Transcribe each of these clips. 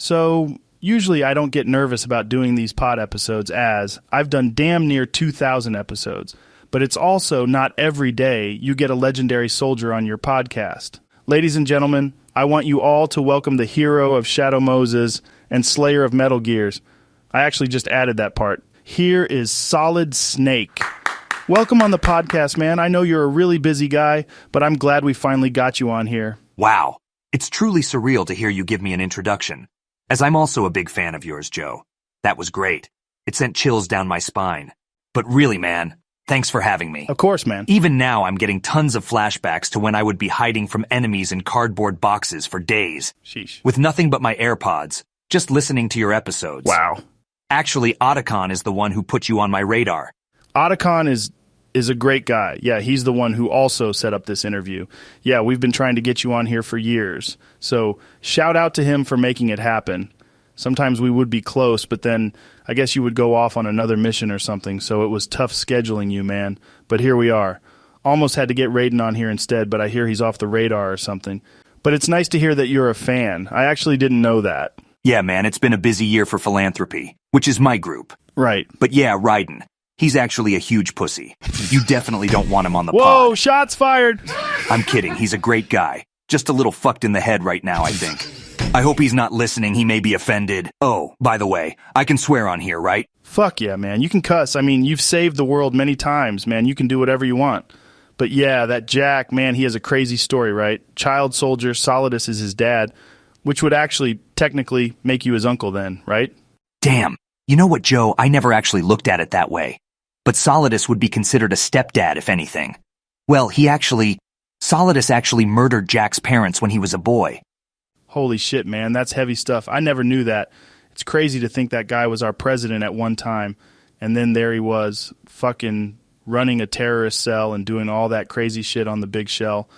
So, usually I don't get nervous about doing these pod episodes as I've done damn near 2,000 episodes, but it's also not every day you get a legendary soldier on your podcast. Ladies and gentlemen, I want you all to welcome the hero of Shadow Moses and slayer of Metal Gears. I actually just added that part. Here is Solid Snake. Welcome on the podcast, man. I know you're a really busy guy, but I'm glad we finally got you on here. Wow. It's truly surreal to hear you give me an introduction, as I'm also a big fan of yours, Joe. That was great. It sent chills down my spine. But really, man, thanks for having me. Of course, man. Even now, I'm getting tons of flashbacks to when I would be hiding from enemies in cardboard boxes for days. Sheesh. With nothing but my AirPods, just listening to your episodes. Wow. Actually, Otacon is the one who put you on my radar. Otacon is a great guy. Yeah, he's the one who also set up this interview. Yeah, we've been trying to get you on here for years. So shout out to him for making it happen. Sometimes we would be close, but then I guess you would go off on another mission or something, so it was tough scheduling you, man. But here we are. Almost had to get Raiden on here instead, but I hear he's off the radar or something. But it's nice to hear that you're a fan. I actually didn't know that. Yeah, man, it's been a busy year for philanthropy, which is my group. Right. But yeah, Raiden. He's actually a huge pussy. You definitely don't want him on the pod. Whoa, shots fired! I'm kidding, he's a great guy. Just a little fucked in the head right now, I think. I hope he's not listening, he may be offended. Oh, by the way, I can swear on here, right? Fuck yeah, man. You can cuss. I mean, you've saved the world many times, man. You can do whatever you want. But yeah, that Jack, man, he has a crazy story, right? Child soldier, Solidus is his dad, which would actually technically make you his uncle then, right? Damn. You know what, Joe? I never actually looked at it that way. But Solidus would be considered a stepdad, if anything. Well, Solidus actually murdered Jack's parents when he was a boy. Holy shit, man. That's heavy stuff. I never knew that. It's crazy to think that guy was our president at one time, and then there he was, fucking running a terrorist cell and doing all that crazy shit on the big shell.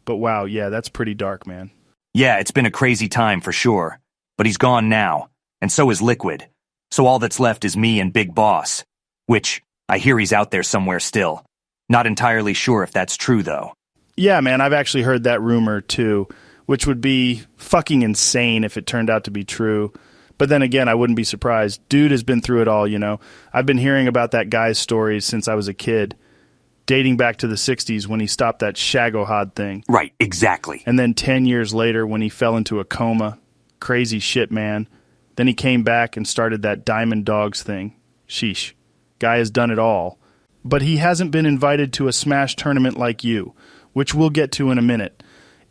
But wow, yeah, that's pretty dark, man. Yeah, it's been a crazy time for sure. But he's gone now, and so is Liquid. So all that's left is me and Big Boss, which I hear he's out there somewhere still. Not entirely sure if that's true, though. Yeah, man, I've actually heard that rumor, too, which would be fucking insane if it turned out to be true. But then again, I wouldn't be surprised. Dude has been through it all, you know. I've been hearing about that guy's stories since I was a kid, dating back to the 60s when he stopped that Shagohod thing. Right, exactly. And then 10 years later when he fell into a coma. Crazy shit, man. Then he came back and started that Diamond Dogs thing. Sheesh. Guy has done it all. But he hasn't been invited to a Smash tournament like you, which we'll get to in a minute.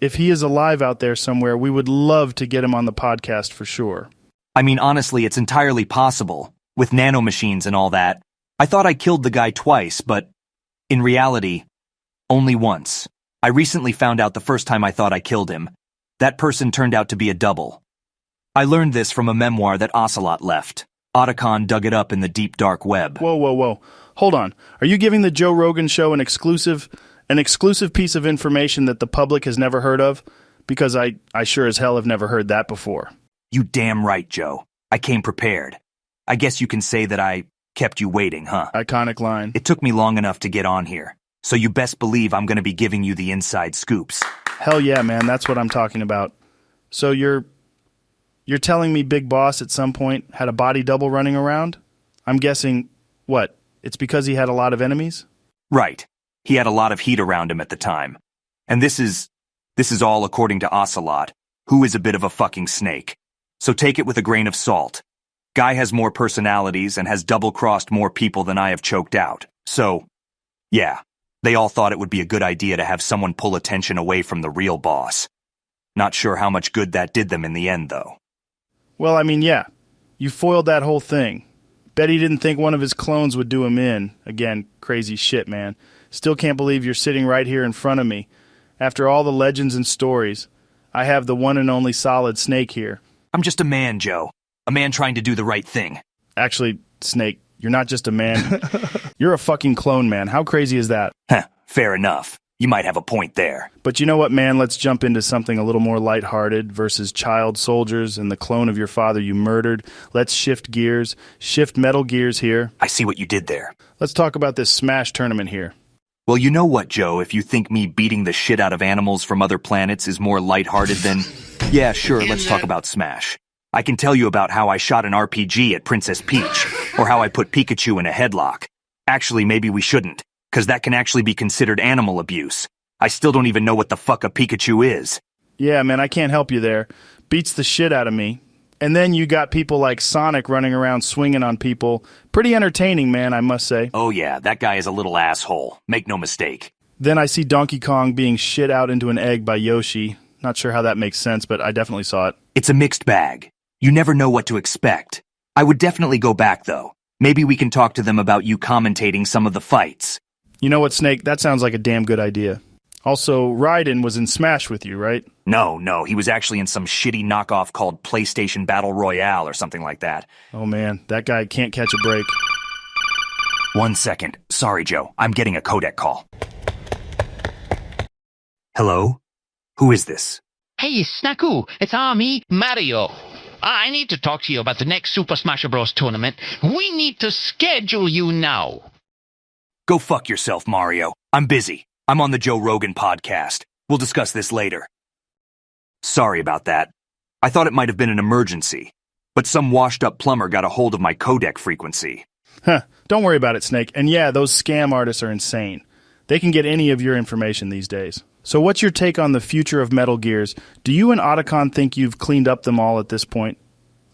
If he is alive out there somewhere, we would love to get him on the podcast for sure. I mean, honestly, it's entirely possible, with nanomachines and all that. I thought I killed the guy twice, but in reality, only once. I recently found out the first time I thought I killed him. That person turned out to be a double. I learned this from a memoir that Ocelot left. Otacon dug it up in the deep dark web. Whoa. Hold on. Are you giving the Joe Rogan show an exclusive piece of information that the public has never heard of? Because I sure as hell have never heard that before. You damn right, Joe. I came prepared. I guess you can say that I kept you waiting, huh? Iconic line. It took me long enough to get on here, so you best believe I'm gonna be giving you the inside scoops. Hell yeah, man. That's what I'm talking about. So you're telling me Big Boss at some point had a body double running around? I'm guessing, what? It's because he had a lot of enemies? Right. He had a lot of heat around him at the time. And this is all according to Ocelot, who is a bit of a fucking snake. So take it with a grain of salt. Guy has more personalities and has double-crossed more people than I have choked out. So, yeah, they all thought it would be a good idea to have someone pull attention away from the real boss. Not sure how much good that did them in the end, though. Well, I mean, yeah. You foiled that whole thing. Bet he didn't think one of his clones would do him in. Again, crazy shit, man. Still can't believe you're sitting right here in front of me. After all the legends and stories, I have the one and only Solid Snake here. I'm just a man, Joe. A man trying to do the right thing. Actually, Snake, you're not just a man. You're a fucking clone, man. How crazy is that? Heh, fair enough. You might have a point there. But you know what, man? Let's jump into something a little more lighthearted versus child soldiers and the clone of your father you murdered. Let's shift gears. Shift metal gears here. I see what you did there. Let's talk about this Smash tournament here. Well, you know what, Joe? If you think me beating the shit out of animals from other planets is more lighthearted than... Yeah, sure, let's talk about Smash. I can tell you about how I shot an RPG at Princess Peach, or how I put Pikachu in a headlock. Actually, maybe we shouldn't, because that can actually be considered animal abuse. I still don't even know what the fuck a Pikachu is. Yeah, man, I can't help you there. Beats the shit out of me. And then you got people like Sonic running around swinging on people. Pretty entertaining, man, I must say. Oh yeah, that guy is a little asshole. Make no mistake. Then I see Donkey Kong being shit out into an egg by Yoshi. Not sure how that makes sense, but I definitely saw it. It's a mixed bag. You never know what to expect. I would definitely go back, though. Maybe we can talk to them about you commentating some of the fights. You know what, Snake? That sounds like a damn good idea. Also, Raiden was in Smash with you, right? No, he was actually in some shitty knockoff called PlayStation Battle Royale or something like that. Oh man, that guy can't catch a break. 1 second. Sorry, Joe. I'm getting a codec call. Hello? Who is this? Hey, Snaku, it's me, Mario. I need to talk to you about the next Super Smash Bros. Tournament. We need to schedule you now. Go fuck yourself, Mario. I'm busy. I'm on the Joe Rogan podcast. We'll discuss this later. Sorry about that. I thought it might have been an emergency, but some washed-up plumber got a hold of my codec frequency. Huh, don't worry about it, Snake. And yeah, those scam artists are insane. They can get any of your information these days. So what's your take on the future of Metal Gears? Do you and Otacon think you've cleaned up them all at this point?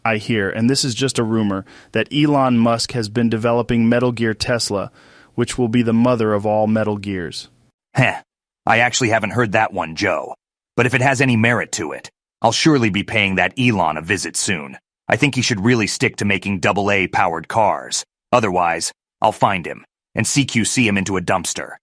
I hear, and this is just a rumor, that Elon Musk has been developing Metal Gear Tesla, which will be the mother of all Metal Gears. Heh, I actually haven't heard that one, Joe. But if it has any merit to it, I'll surely be paying that Elon a visit soon. I think he should really stick to making AA-powered cars. Otherwise, I'll find him and CQC him into a dumpster.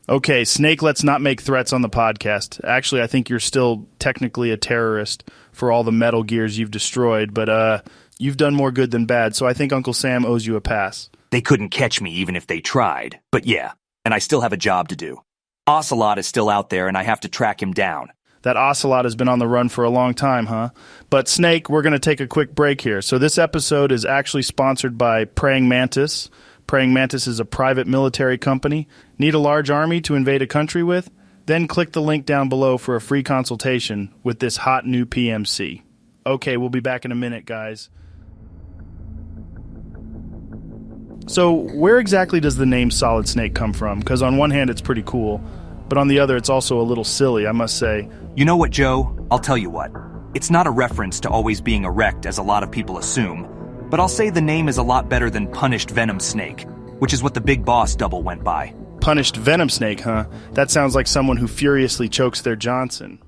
Okay, Snake, let's not make threats on the podcast. Actually, I think you're still technically a terrorist for all the Metal Gears you've destroyed, but you've done more good than bad, so I think Uncle Sam owes you a pass. They couldn't catch me even if they tried, but yeah, and I still have a job to do. Ocelot is still out there and I have to track him down. That Ocelot has been on the run for a long time, huh? But Snake, we're going to take a quick break here. So this episode is actually sponsored by Praying Mantis. Praying Mantis is a private military company. Need a large army to invade a country with? Then click the link down below for a free consultation with this hot new PMC. Okay, we'll be back in a minute, guys. So where exactly does the name Solid Snake come from? Because on one hand it's pretty cool, but on the other it's also a little silly, I must say. You know what, Joe? I'll tell you what. It's not a reference to always being erect, as a lot of people assume, but I'll say the name is a lot better than Punished Venom Snake, which is what the Big Boss double went by. Punished Venom Snake, huh? That sounds like someone who furiously chokes their Johnson.